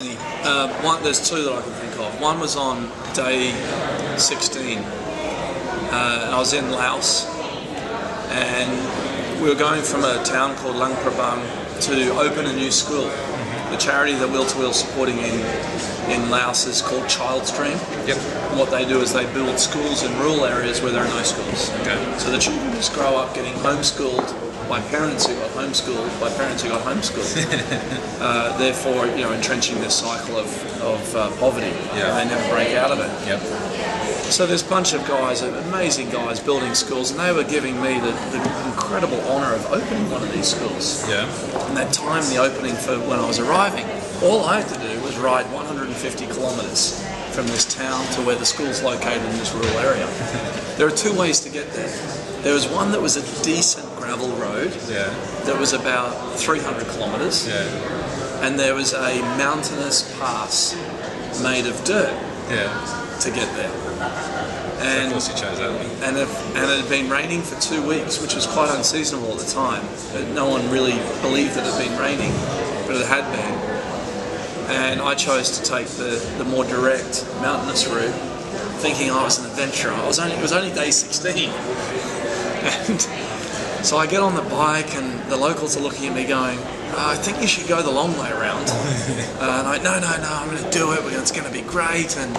There's two that I can think of. One was on day 16, and I was in Laos, and we were going from a town called Luang Prabang to open a new school. The charity that Wheel2Wheel is supporting in Laos is called Child's Dream. Yep. And what they do is they build schools in rural areas where there are no schools. Okay. So the children just grow up getting homeschooled by parents who got homeschooled by parents who got homeschooled. Therefore, entrenching this cycle of poverty. Yeah. They never break out of it. Yep. So there's a bunch of guys, amazing guys, building schools, and they were giving me the incredible honour of opening one of these schools. Yeah. And they timed the opening for when I was arriving. All I had to do was ride 150 kilometres from this town to where the school's located in this rural area. There are two ways to get there. There was one that was a decent gravel road that was about 300 kilometres, and there was a mountainous pass made of dirt to get there. And, so of course you chose that one. And it had been raining for 2 weeks, which was quite unseasonable at the time. No one really believed that it had been raining, but it had been. And I chose to take the more direct mountainous route, thinking I was an adventurer. It was only day 16. And so I get on the bike, and the locals are looking at me going, I think you should go the long way around. And I'm like, no, I'm going to do it. It's going to be great. And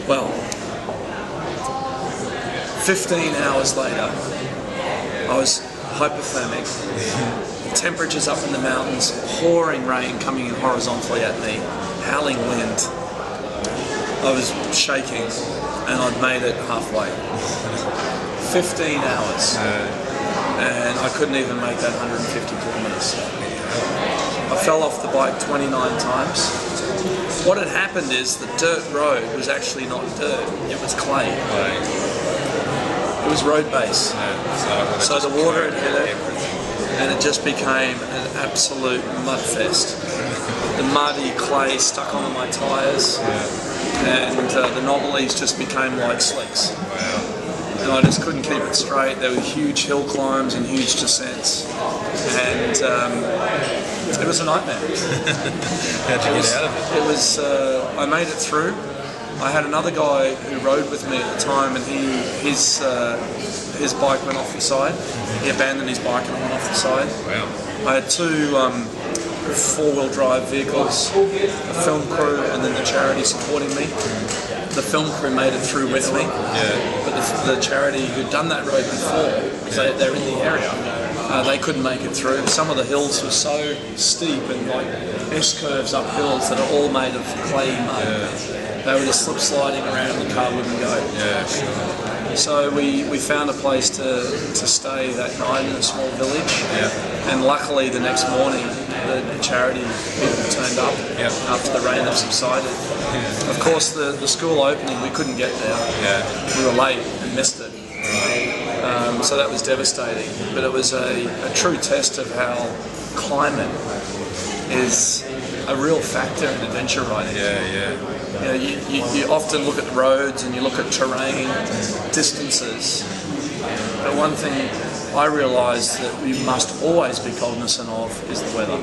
well, 15 hours later, I was hypothermic. Temperatures up in the mountains, pouring rain coming in horizontally at me, howling wind. I was shaking, and I'd made it halfway. 15 hours, and I couldn't even make that 150 kilometres. I fell off the bike 29 times. What had happened is the dirt road was actually not dirt, it was clay. It was road base. So the water had hit it, and it just became an absolute mud fest. The muddy clay stuck onto my tyres, and the knobblies just became like slicks. And I just couldn't keep it straight. There were huge hill climbs and huge descents, and it was a nightmare. How'd you get out of it? It was. I made it through. I had another guy who rode with me at the time, and his bike went off the side. He abandoned his bike and went off the side. Wow. I had two four-wheel drive vehicles, a film crew, and then the charity supporting me. The film crew made it through with me, but the charity who'd done that road before, because they're in the area, they couldn't make it through. Some of the hills were so steep and like S-curves up hills that are all made of clay mud. They were just slip sliding around and the car wouldn't go. Yeah, sure. So we found a place to stay that night in a small village, and luckily the next morning the charity people turned up after the rain had subsided. Of course the school opening, we couldn't get there. We were late and missed it. So that was devastating, but it was a true test of how climate is a real factor in adventure riding. You often look at the roads and you look at terrain, distances, but one thing I realised that we must always be cognizant of is the weather.